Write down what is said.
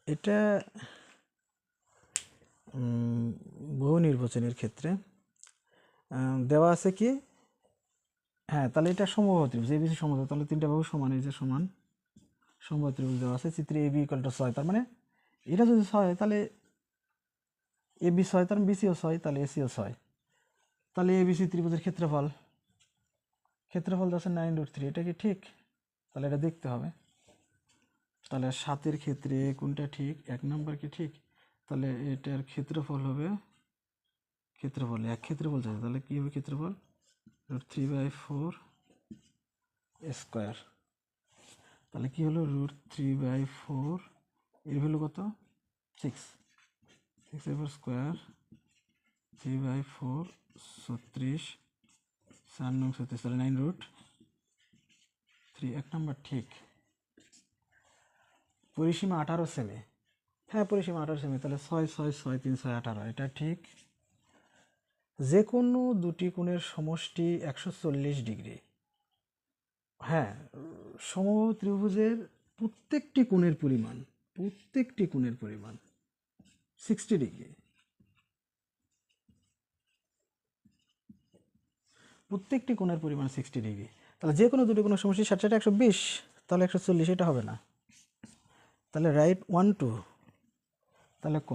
এটা বহু নির্বাচনের ক্ষেত্রে দেওয়া আছে কি, হ্যাঁ তাহলে এটা সমবাহু ত্রিভুজ, এবিসি সমবাহু, তাহলে তিনটা বাহু সমান, এই যে সমান সমবাহু ত্রিভুজ দেওয়া আছে চিত্রে এবি ইকুয়াল টু 6, তার মানে এটা যদি 6 তাহলে এবি 6, তার বিসিও 6, তাহলে এসিও 6, তাহলে এবিসি ত্রিভুজের ক্ষেত্রফল যাচ্ছে 9√3, এটা কি ঠিক? তাহলে এটা দেখতে হবে। তাহলে 7-এর ক্ষেত্রে কোনটা ঠিক? 1 নম্বর কি ঠিক? তাহলে এটার ক্ষেত্রফল হবে, এক ক্ষেত্রফল চাই, তাহলে কি হবে ক্ষেত্রফল? √3/4 স্কোয়ার। তাহলে কি হলো √3/4, এর ভ্যালু কত? 6, 6 স্কোয়ার 3/4 36, 4 9 36, তাহলে 9√3, 1 নম্বর ঠিক। পরিসীমা 18 সেমি, হ্যাঁ পরিসীমা 18 সেমি, তাহলে 6 6 6 3 6 18, এটা ঠিক। যে কোনো দুটি কোণের সমষ্টি 140 ডিগ্রি, হ্যাঁ সমবাহু ত্রিভুজের প্রত্যেকটি কোণের পরিমাণ 60 ডিগ্রি, প্রত্যেকটি কোণের পরিমাণ 60 ডিগ্রি। তাহলে যে কোনো দুটি কোণের সমষ্টি 60 60 120, তাহলে 140, এটা হবে না। তাহলে রাইট 1 2, তাহলে ক